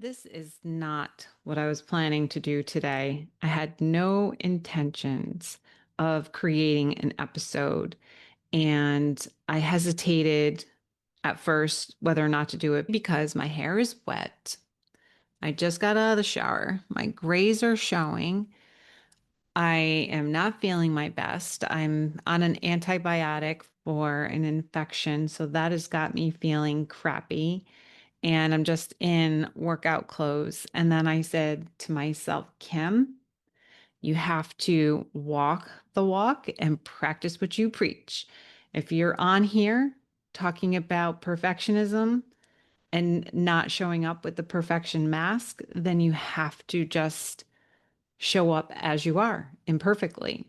This is not what I was planning to do today. I had no intentions of creating an episode, and I hesitated at first whether or not to do it because my hair is wet. I just got out of the shower. My grays are showing. I am not feeling my best. I'm on an antibiotic for an infection, so that has got me feeling crappy, and I'm just in workout clothes. And then I said to myself, Kim, you have to walk the walk and practice what you preach. If you're on here talking about perfectionism and not showing up with the perfection mask, then you have to just show up as you are, imperfectly.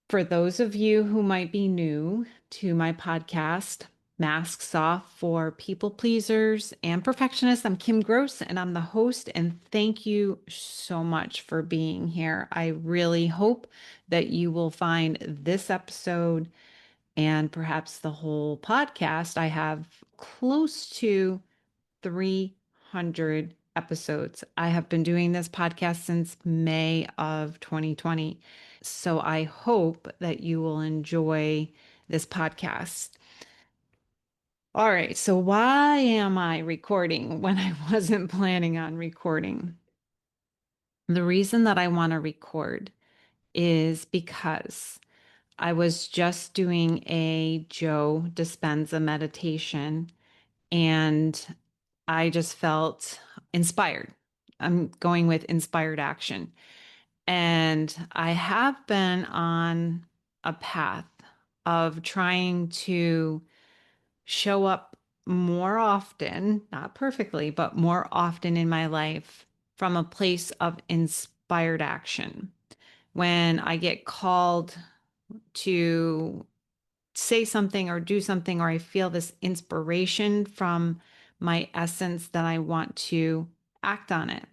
For those of you who might be new to my podcast, Masks Off for People Pleasers and Perfectionists, I'm Kim Gross and I'm the host. And thank you so much for being here. I really hope that you will find this episode and perhaps the whole podcast. I have close to 300 episodes. I have been doing this podcast since May of 2020. So I hope that you will enjoy this podcast. All right. So, why am I recording when I wasn't planning on recording? The reason that I want to record is because I was just doing a Joe Dispenza meditation, and I just felt inspired. I'm going with inspired action. And I have been on a path of trying to show up more often, not perfectly, but more often in my life from a place of inspired action. When I get called to say something or do something, or I feel this inspiration from my essence, that I want to act on it.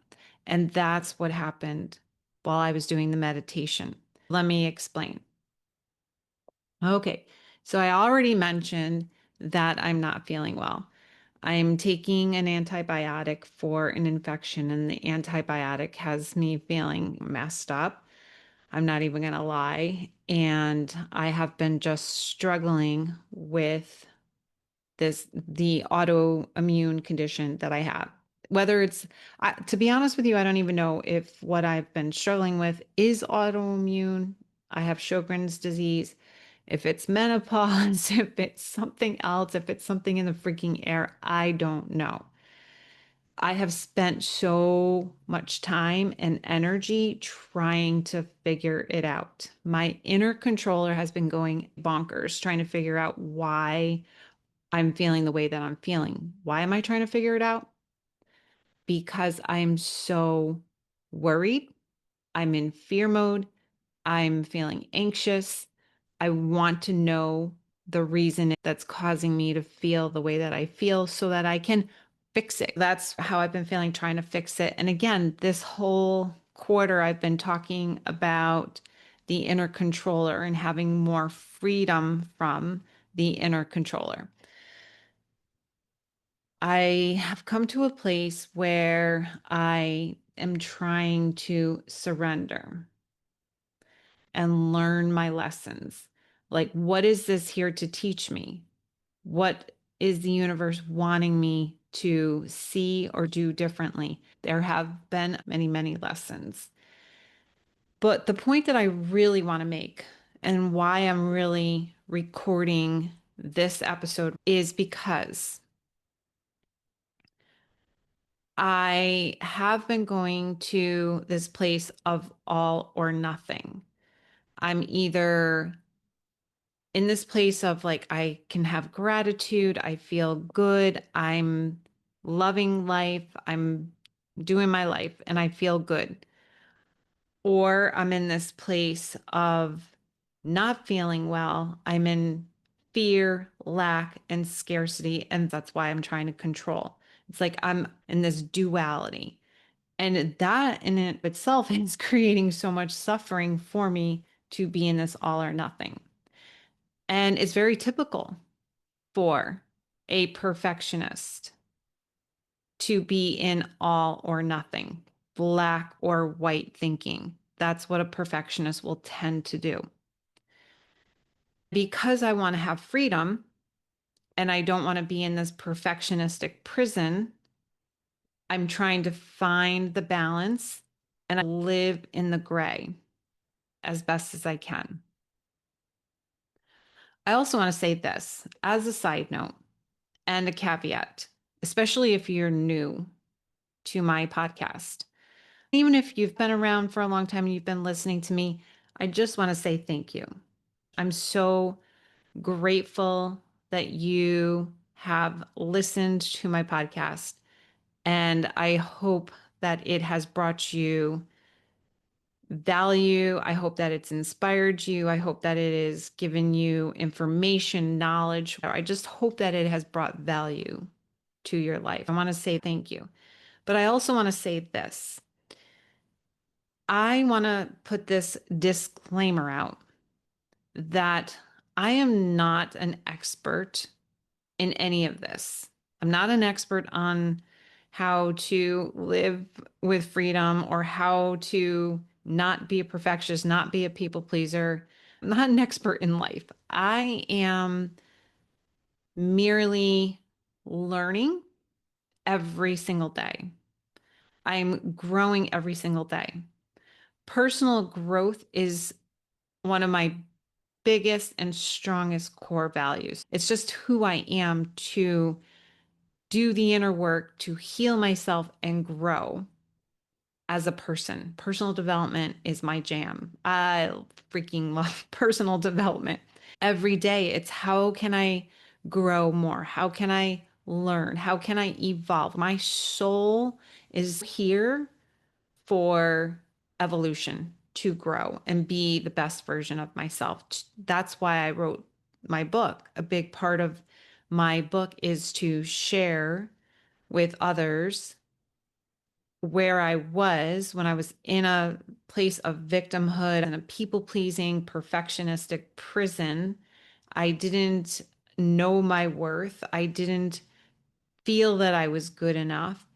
And that's what happened while I was doing the meditation. Let me explain. Okay, so I already mentioned that I'm not feeling well. I'm taking an antibiotic for an infection, and the antibiotic has me feeling messed up. I'm not even going to lie. And I have been just struggling with the autoimmune condition that I have. Whether it's, to be honest with you, I don't even know if what I've been struggling with is autoimmune. I have Sjogren's disease. If it's menopause, if it's something else, if it's something in the freaking air, I don't know. I have spent so much time and energy trying to figure it out. My inner controller has been going bonkers trying to figure out why I'm feeling the way that I'm feeling. Why am I trying to figure it out? Because I'm so worried. I'm in fear mode. I'm feeling anxious. I want to know the reason that's causing me to feel the way that I feel so that I can fix it. That's how I've been feeling, trying to fix it. And again, this whole quarter, I've been talking about the inner controller and having more freedom from the inner controller. I have come to a place where I am trying to surrender and learn my lessons. Like, what is this here to teach me? What is the universe wanting me to see or do differently? There have been many, many lessons. But the point that I really want to make and why I'm really recording this episode is because I have been going to this place of all or nothing. I'm either in this place of like, I can have gratitude, I feel good, I'm loving life, I'm doing my life, and I feel good. Or I'm in this place of not feeling well, I'm in fear, lack, and scarcity, and that's why I'm trying to control. It's like I'm in this duality. And that in it itself is creating so much suffering for me to be in this all or nothing. And it's very typical for a perfectionist to be in all or nothing, black or white thinking. That's what a perfectionist will tend to do. Because I want to have freedom and I don't want to be in this perfectionistic prison, I'm trying to find the balance and I live in the gray as best as I can. I also want to say this as a side note and a caveat, especially if you're new to my podcast. Even if you've been around for a long time and you've been listening to me, I just want to say thank you. I'm so grateful that you have listened to my podcast. And I hope that it has brought you value. I hope that it's inspired you. I hope that it has given you information, knowledge. I just hope that it has brought value to your life. I want to say thank you. But I also want to say this. I want to put this disclaimer out that I am not an expert in any of this. I'm not an expert on how to live with freedom or how to not be a perfectionist, not be a people pleaser. I'm not an expert in life. I am merely learning every single day. I'm growing every single day. Personal growth is one of my biggest and strongest core values. It's just who I am to do the inner work to heal myself and grow as a person. Personal development is my jam. I freaking love personal development. Every day, it's how can I grow more? How can I learn? How can I evolve? My soul is here for evolution to grow and be the best version of myself. That's why I wrote my book. A big part of my book is to share with others where I was when I was in a place of victimhood and a people pleasing, perfectionistic prison. I didn't know my worth. I didn't feel that I was good enough.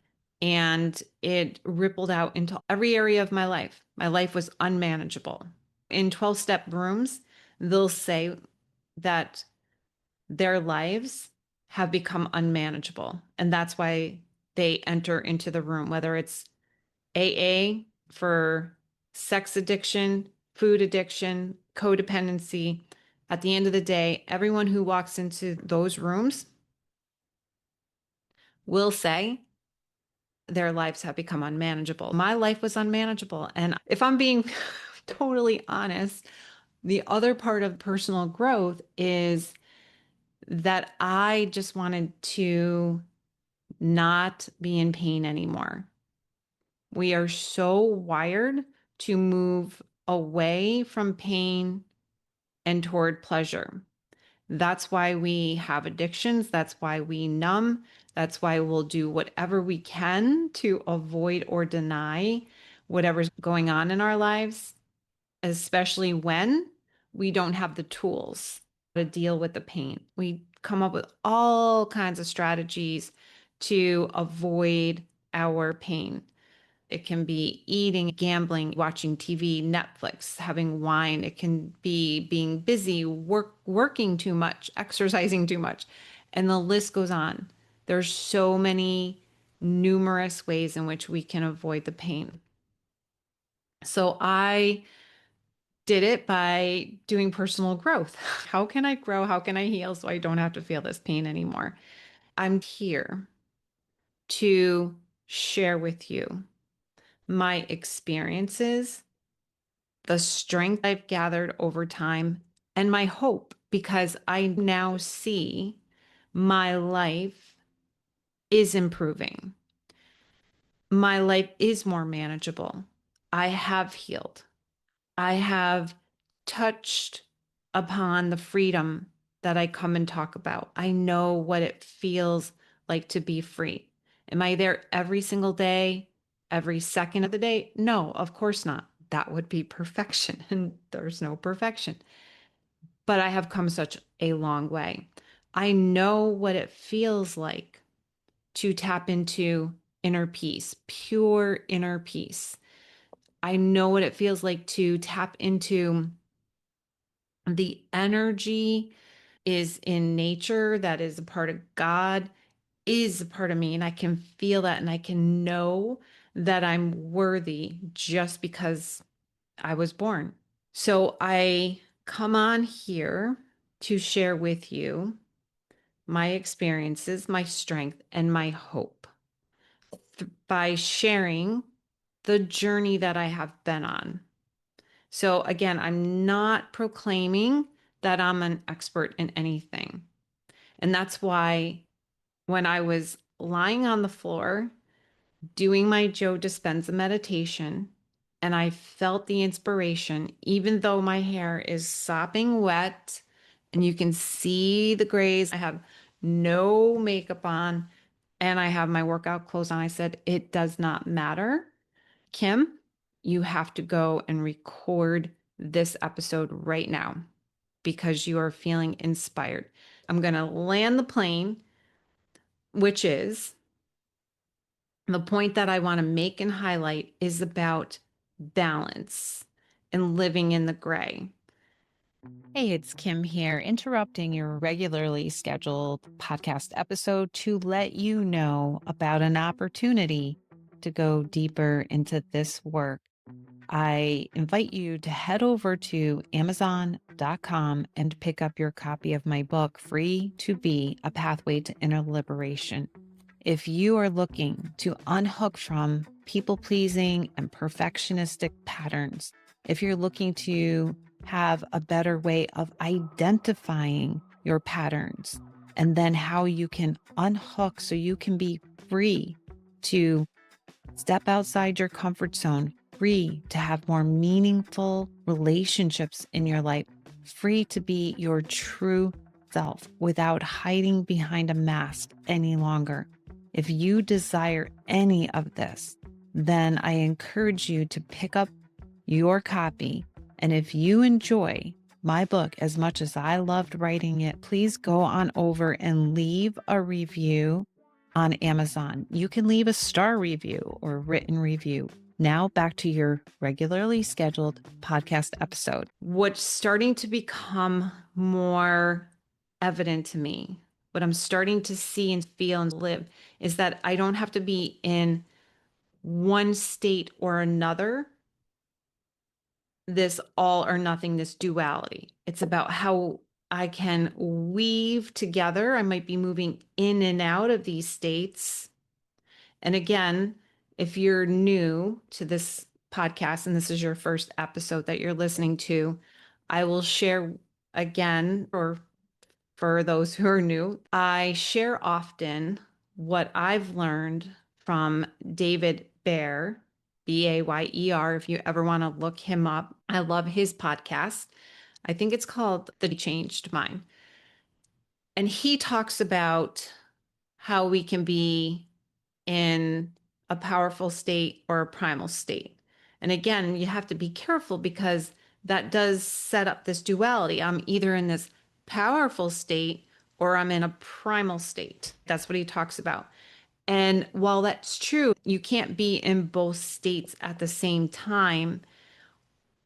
And it rippled out into every area of my life. My life was unmanageable. In 12-step rooms, they'll say that their lives have become unmanageable. And that's why they enter into the room, whether it's AA for sex addiction, food addiction, codependency. At the end of the day, everyone who walks into those rooms will say their lives have become unmanageable. My life was unmanageable. And if I'm being totally honest, the other part of personal growth is that I just wanted to not be in pain anymore. We are so wired to move away from pain and toward pleasure. That's why we have addictions. That's why we numb. That's why we'll do whatever we can to avoid or deny whatever's going on in our lives, especially when we don't have the tools to deal with the pain. We come up with all kinds of strategies to avoid our pain. It can be eating, gambling, watching TV, Netflix, having wine. It can be being busy, working too much, exercising too much. And the list goes on. There's so many numerous ways in which we can avoid the pain. So I did it by doing personal growth. How can I grow? How can I heal so I don't have to feel this pain anymore? I'm here to share with you my experiences, the strength I've gathered over time, and my hope because I now see my life is improving. My life is more manageable. I have healed. I have touched upon the freedom that I come and talk about. I know what it feels like to be free. Am I there every single day, every second of the day? No, of course not. That would be perfection, and there's no perfection. But I have come such a long way. I know what it feels like to tap into inner peace, pure inner peace. I know what it feels like to tap into the energy is in nature, that is a part of God, is a part of me. And I can feel that and I can know that I'm worthy just because I was born. So I come on here to share with you my experiences, my strength, and my hope by sharing the journey that I have been on. So again, I'm not proclaiming that I'm an expert in anything. And that's why when I was lying on the floor doing my Joe Dispenza meditation, and I felt the inspiration, even though my hair is sopping wet and you can see the grays. I have no makeup on and I have my workout clothes on. I said, it does not matter. Kim, you have to go and record this episode right now because you are feeling inspired. I'm going to land the plane, which is the point that I want to make and highlight is about balance and living in the gray. Hey, it's Kim here, interrupting your regularly scheduled podcast episode to let you know about an opportunity to go deeper into this work. I invite you to head over to Amazon.com and pick up your copy of my book, Free to Be: A Pathway to Inner Liberation. If you are looking to unhook from people pleasing and perfectionistic patterns, if you're looking to have a better way of identifying your patterns and then how you can unhook so you can be free to step outside your comfort zone, free to have more meaningful relationships in your life, free to be your true self without hiding behind a mask any longer. If you desire any of this, then I encourage you to pick up your copy. And if you enjoy my book as much as I loved writing it, please go on over and leave a review on Amazon. You can leave a star review or written review. Now back to your regularly scheduled podcast episode. What's starting to become more evident to me, what I'm starting to see and feel and live, is that I don't have to be in one state or another, this all or nothing, this duality. It's about how I can weave together. I might be moving in and out of these states. And again, if you're new to this podcast and this is your first episode that you're listening to, I will share again, or for those who are new, I share often what I've learned from David Bayer, Bayer. If you ever want to look him up, I love his podcast. I think it's called The Changed Mind. And he talks about how we can be in a powerful state or a primal state. And again, you have to be careful because that does set up this duality. I'm either in this powerful state or I'm in a primal state. That's what he talks about. And while that's true, you can't be in both states at the same time.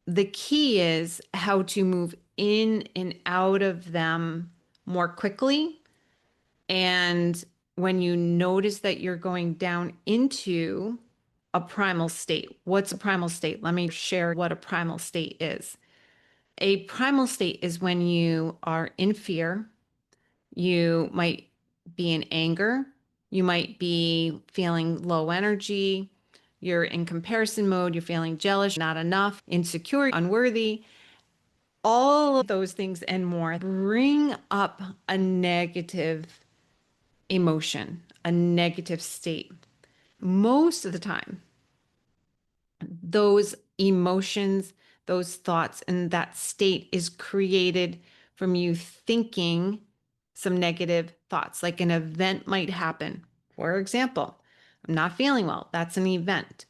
The key is how to move in and out of them more quickly. And when you notice that you're going down into a primal state, what's a primal state? Let me share what a primal state is. A primal state is when you are in fear, you might be in anger, you might be feeling low energy, you're in comparison mode, you're feeling jealous, not enough, insecure, unworthy. All of those things and more bring up a negative emotion, a negative state. Most of the time, those emotions, those thoughts, and that state is created from you thinking some negative thoughts, like an event might happen. For example, I'm not feeling well. That's an event.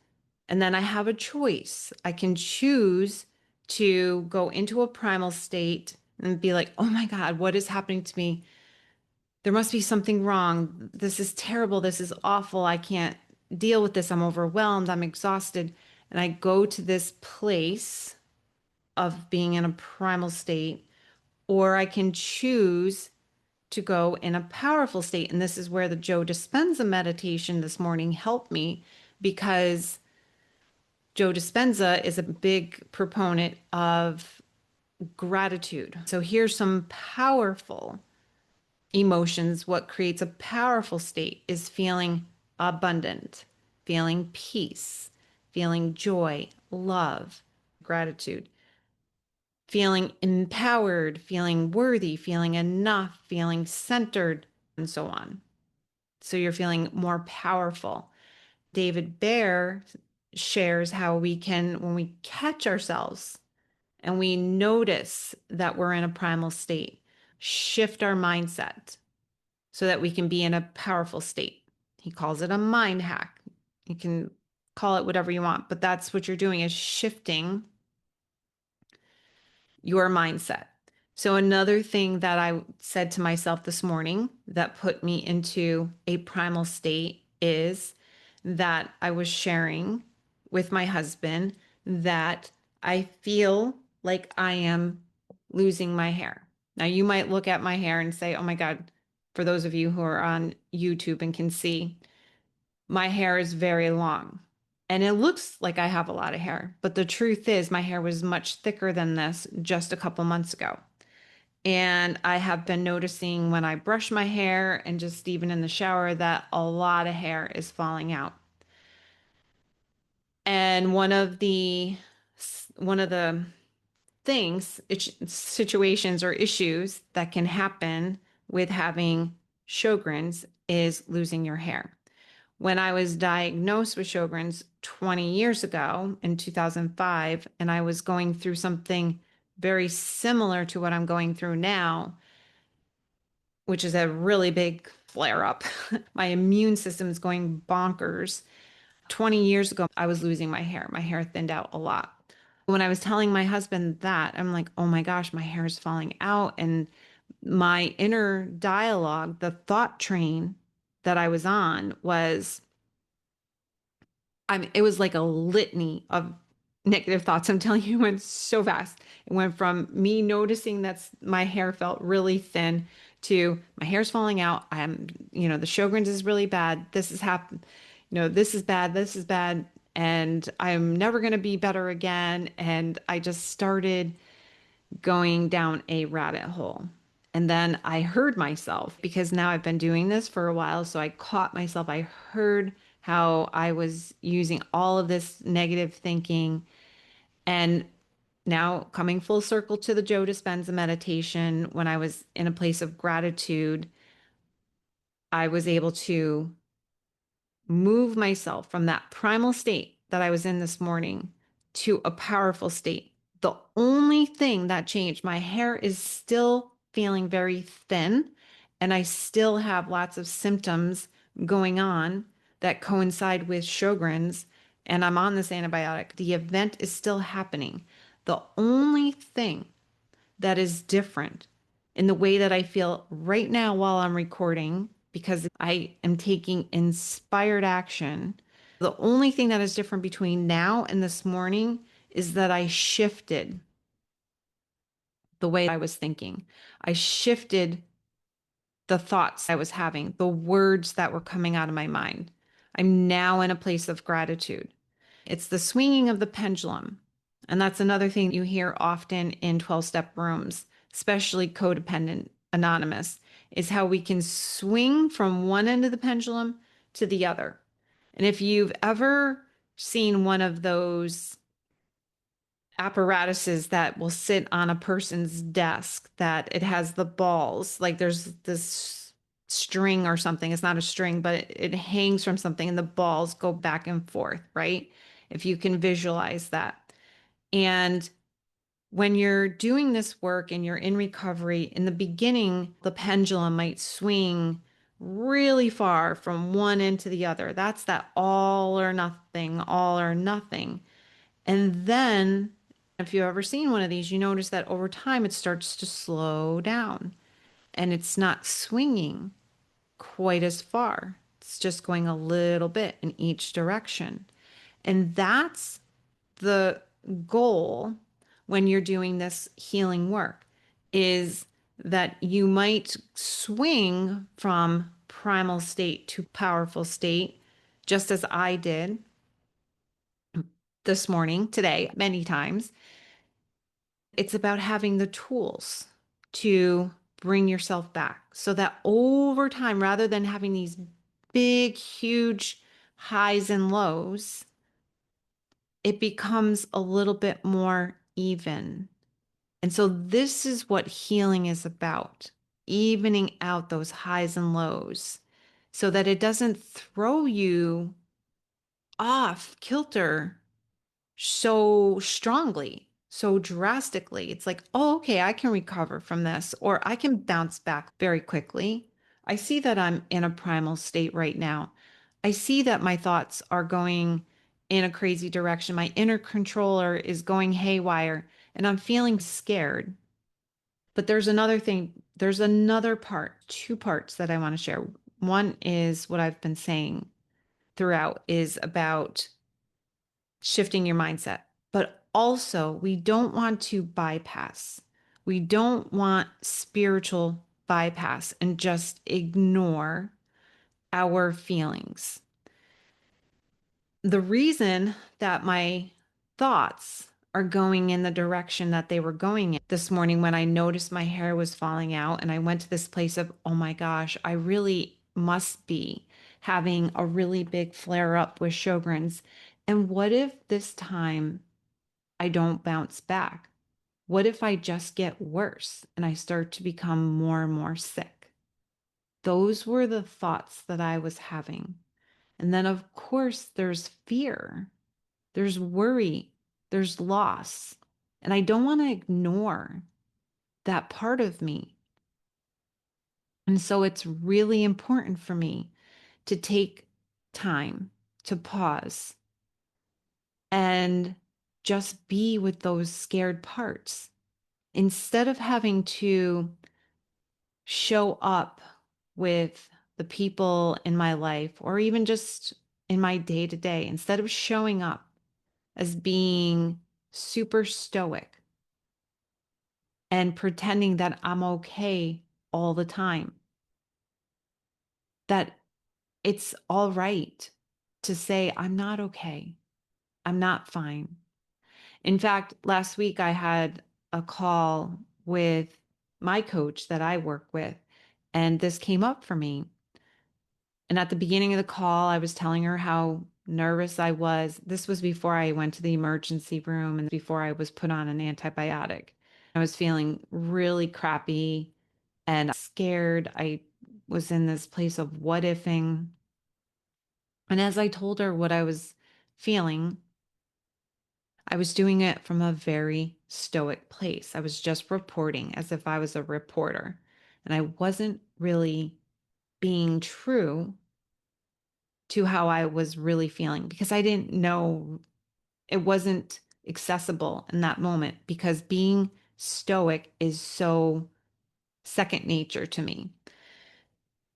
And then I have a choice. I can choose to go into a primal state and be like, oh my God, what is happening to me? there must be something wrong. This is terrible. This is awful. I can't deal with this. I'm overwhelmed. I'm exhausted. And I go to this place of being in a primal state, or I can choose to go in a powerful state. And this is where the Joe Dispenza meditation this morning helped me because Joe Dispenza is a big proponent of gratitude. So here's some powerful emotions. What creates a powerful state is feeling abundant, feeling peace, feeling joy, love, gratitude, feeling empowered, feeling worthy, feeling enough, feeling centered, and so on. So you're feeling more powerful. David Bear shares how we can, when we catch ourselves and we notice that we're in a primal state, shift our mindset so that we can be in a powerful state. He calls it a mind hack. You can call it whatever you want, but that's what you're doing is shifting your mindset. So, another thing that I said to myself this morning that put me into a primal state is that I was sharing with my husband that I feel like I am losing my hair. Now, you might look at my hair and say, oh my God, for those of you who are on YouTube and can see, my hair is very long. And it looks like I have a lot of hair, but the truth is, my hair was much thicker than this just a couple months ago. And I have been noticing when I brush my hair and just even in the shower that a lot of hair is falling out. And one of the things, situations or issues that can happen with having Sjogren's is losing your hair. When I was diagnosed with Sjogren's 20 years ago in 2005, and I was going through something very similar to what I'm going through now, which is a really big flare up. My immune system is going bonkers. 20 years ago, I was losing my hair. My hair thinned out a lot. When I was telling my husband that, I'm like, oh my gosh, my hair is falling out. And my inner dialogue, the thought train that I was on was, it was like a litany of negative thoughts. I'm telling you, it went so fast. It went from me noticing that my hair felt really thin to my hair's falling out. The Sjogren's is really bad. This has happened. This is bad. This is bad. And I'm never going to be better again. And I just started going down a rabbit hole. And then I heard myself because now I've been doing this for a while. So I caught myself. I heard how I was using all of this negative thinking. And now coming full circle to the Joe Dispenza meditation, when I was in a place of gratitude, I was able to move myself from that primal state that I was in this morning to a powerful state. The only thing that changed, my hair is still feeling very thin, and I still have lots of symptoms going on that coincide with Sjogren's, and I'm on this antibiotic. The event is still happening. The only thing that is different in the way that I feel right now while I'm recording, because I am taking inspired action. The only thing that is different between now and this morning is that I shifted the way I was thinking. I shifted the thoughts I was having, the words that were coming out of my mind. I'm now in a place of gratitude. It's the swinging of the pendulum. And that's another thing you hear often in 12-step rooms, especially codependent anonymous, is how we can swing from one end of the pendulum to the other. And if you've ever seen one of those apparatuses that will sit on a person's desk, that it has the balls, like there's this string or something. It's not a string, but it hangs from something and the balls go back and forth, right? If you can visualize that. And when you're doing this work and you're in recovery, in the beginning, the pendulum might swing really far from one end to the other. That's that all or nothing, all or nothing. And then, if you've ever seen one of these, you notice that over time it starts to slow down. and it's not swinging quite as far. It's just going a little bit in each direction. And that's the goal when you're doing this healing work, is that you might swing from primal state to powerful state, just as I did this morning, today, many times. It's about having the tools to bring yourself back so that over time, rather than having these big, huge highs and lows, it becomes a little bit more even. And so, this is what healing is about, evening out those highs and lows so that it doesn't throw you off kilter so strongly, so drastically. It's like, oh, okay, I can recover from this, or I can bounce back very quickly. I see that I'm in a primal state right now. I see that my thoughts are going in a crazy direction. My inner controller is going haywire, and I'm feeling scared. But there's another thing, there's another part, two parts that I want to share. One is what I've been saying throughout is about shifting your mindset. But also, we don't want to bypass. We don't want spiritual bypass and just ignore our feelings. The reason that my thoughts are going in the direction that they were going in this morning when I noticed my hair was falling out and I went to this place of, oh my gosh, I really must be having a really big flare up with Sjogren's. And what if this time I don't bounce back? What if I just get worse and I start to become more and more sick? Those were the thoughts that I was having. And then, of course, there's fear, there's worry, there's loss. And I don't want to ignore that part of me. And so it's really important for me to take time to pause and just be with those scared parts instead of having to show up with the people in my life or even just in my day to day, instead of showing up as being super stoic and pretending that I'm okay all the time, that it's all right to say, I'm not okay. I'm not fine. In fact, last week I had a call with my coach that I work with, and this came up for me. And at the beginning of the call, I was telling her how nervous I was. This was before I went to the emergency room and before I was put on an antibiotic. I was feeling really crappy and scared. I was in this place of what ifing. And as I told her what I was feeling, I was doing it from a very stoic place. I was just reporting as if I was a reporter. And I wasn't really being true to how I was really feeling because I didn't know, it wasn't accessible in that moment because being stoic is so second nature to me.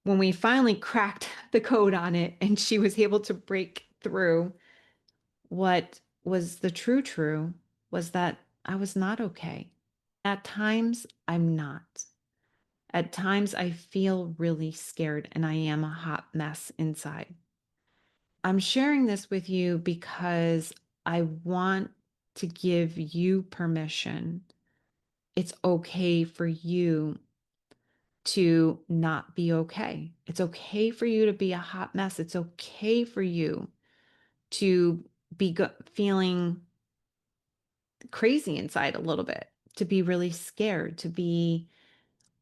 When we finally cracked the code on it and she was able to break through, what was the true was that I was not okay. At times, I'm not. At times, I feel really scared and I am a hot mess inside. I'm sharing this with you because I want to give you permission. It's okay for you to not be okay. It's okay for you to be a hot mess. It's okay for you to be feeling crazy inside a little bit, to be really scared, to be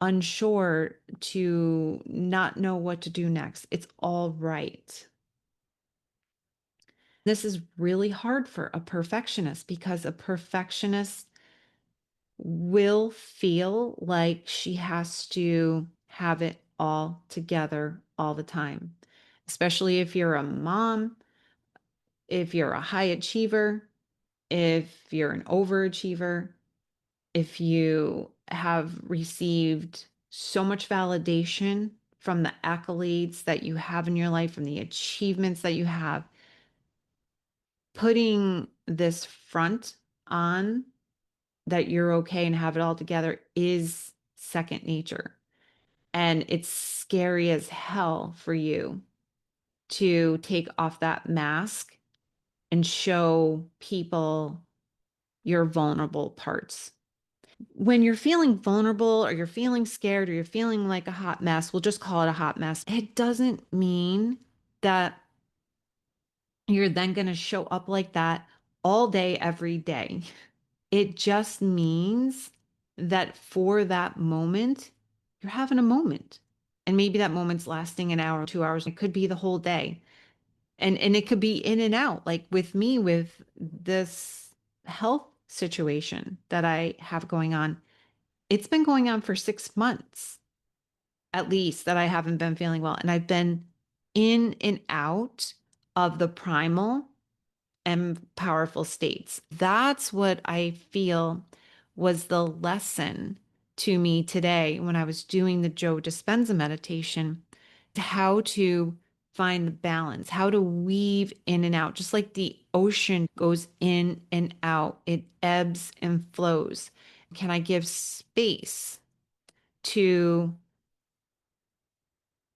unsure, to not know what to do next. It's all right. This is really hard for a perfectionist because a perfectionist will feel like she has to have it all together all the time, especially if you're a mom, if you're a high achiever, if you're an overachiever, if you have received so much validation from the accolades that you have in your life, from the achievements that you have. Putting this front on that you're okay and have it all together is second nature. And it's scary as hell for you to take off that mask and show people your vulnerable parts. When you're feeling vulnerable or you're feeling scared or you're feeling like a hot mess, we'll just call it a hot mess. It doesn't mean that you're then going to show up like that all day, every day. It just means that for that moment, you're having a moment. And maybe that moment's lasting an hour, 2 hours. It could be the whole day. And it could be in and out. Like with me, with this health situation that I have going on, it's been going on for 6 months at least that I haven't been feeling well. And I've been in and out of the primal and powerful states. That's what I feel was the lesson to me today when I was doing the Joe Dispenza meditation, how to find the balance, how to weave in and out, just like the ocean goes in and out, it ebbs and flows. Can I give space to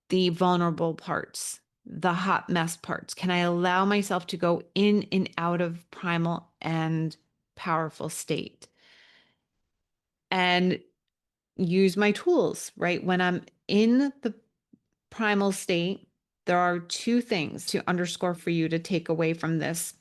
the vulnerable parts, the hot mess parts? Can I allow myself to go in and out of primal and powerful state and use my tools, right? When I'm in the primal state, there are two things to underscore for you to take away from this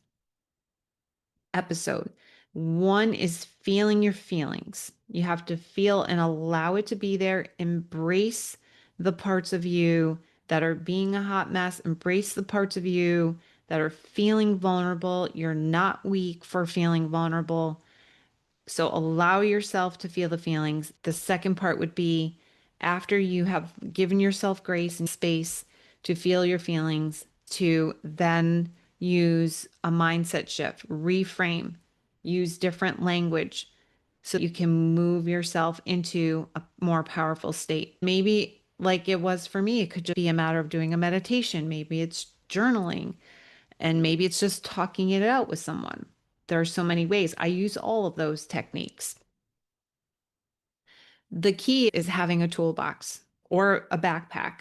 episode. One is feeling your feelings. You have to feel and allow it to be there. Embrace the parts of you that are being a hot mess. Embrace the parts of you that are feeling vulnerable. You're not weak for feeling vulnerable. So allow yourself to feel the feelings. The second part would be after you have given yourself grace and space to feel your feelings, to then use a mindset shift, reframe, use different language so you can move yourself into a more powerful state. Maybe, like it was for me, it could just be a matter of doing a meditation. Maybe it's journaling, and maybe it's just talking it out with someone. There are so many ways. I use all of those techniques. The key is having a toolbox or a backpack.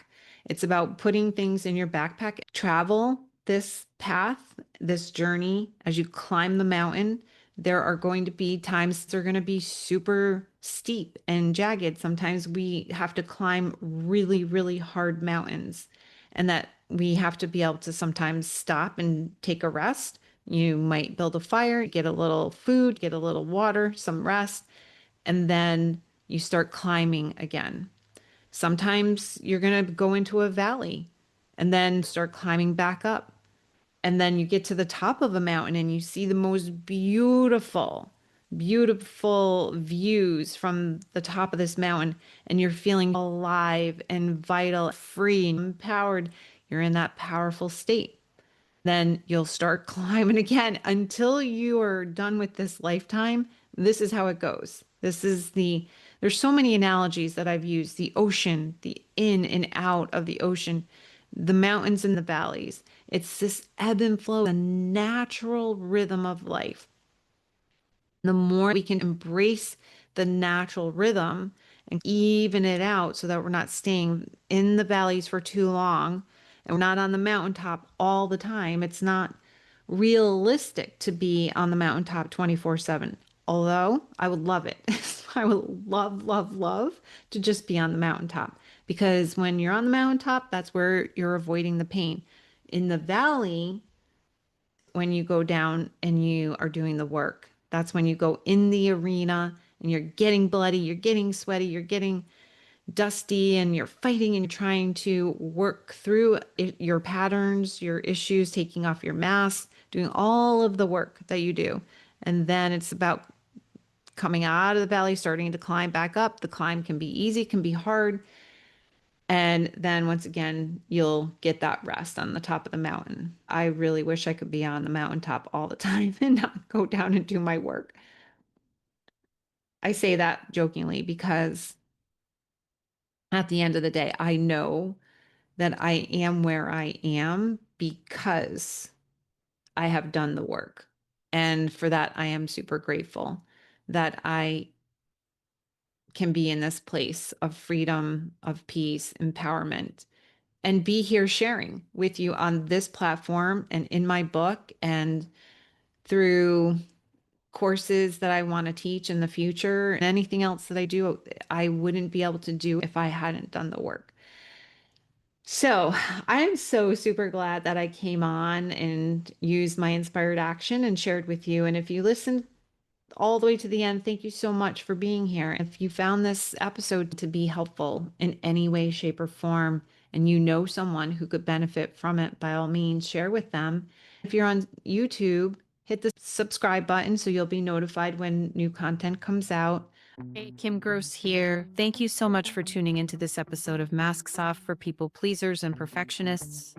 It's about putting things in your backpack. Travel this path, this journey as you climb the mountain. There are going to be times they're going to be super steep and jagged. Sometimes we have to climb really, really hard mountains, and that we have to be able to sometimes stop and take a rest. You might build a fire, get a little food, get a little water, some rest, and then you start climbing again. Sometimes you're going to go into a valley and then start climbing back up. And then you get to the top of a mountain and you see the most beautiful, beautiful views from the top of this mountain. And you're feeling alive and vital, free and empowered. You're in that powerful state. Then you'll start climbing again until you are done with this lifetime. This is how it goes. There's so many analogies that I've used: the ocean, the in and out of the ocean, the mountains and the valleys. It's this ebb and flow, a natural rhythm of life. The more we can embrace the natural rhythm and even it out so that we're not staying in the valleys for too long and we're not on the mountaintop all the time. It's not realistic to be on the mountaintop 24/7. Although I would love it. I would love, love, love to just be on the mountaintop, because when you're on the mountaintop, that's where you're avoiding the pain. In the valley, when you go down and you are doing the work. That's when you go in the arena and you're getting bloody, you're getting sweaty, you're getting dusty, and you're fighting and you're trying to work through your patterns, your issues, taking off your mask, doing all of the work that you do. And then it's about coming out of the valley, starting to climb back up. The climb can be easy, can be hard. And then once again, you'll get that rest on the top of the mountain. I really wish I could be on the mountaintop all the time and not go down and do my work. I say that jokingly because At the end of the day, I know that I am where I am because I have done the work. And for that, I am super grateful that I can be in this place of freedom, of peace, empowerment, and be here sharing with you on this platform and in my book and through courses that I want to teach in the future and anything else that I do, I wouldn't be able to do if I hadn't done the work. So I'm so super glad that I came on and used my inspired action and shared with you. And if you listened all the way to the end, thank you so much for being here. If you found this episode to be helpful in any way, shape, or form, and you know someone who could benefit from it, by all means, share with them. If you're on YouTube, hit the subscribe button so you'll be notified when new content comes out. Hey, Kim Gross here. Thank you so much for tuning into this episode of Masks Off for People Pleasers and Perfectionists.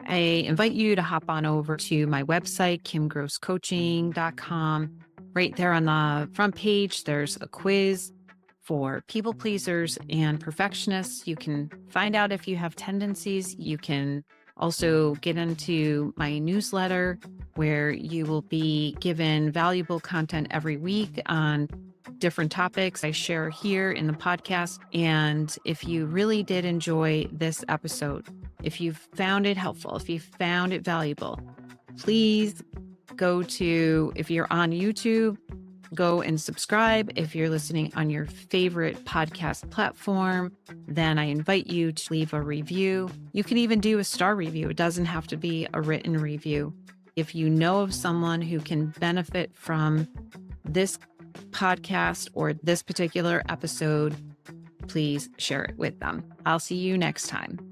I invite you to hop on over to my website, kimgrosscoaching.com. Right there on the front page, there's a quiz for people pleasers and perfectionists. You can find out if you have tendencies. You can also get into my newsletter where you will be given valuable content every week on different topics I share here in the podcast. And if you really did enjoy this episode, if you found it helpful, if you found it valuable, please go to, if you're on YouTube, go and subscribe. If you're listening on your favorite podcast platform, then I invite you to leave a review. You can even do a star review. It doesn't have to be a written review. If you know of someone who can benefit from this podcast or this particular episode, please share it with them. I'll see you next time.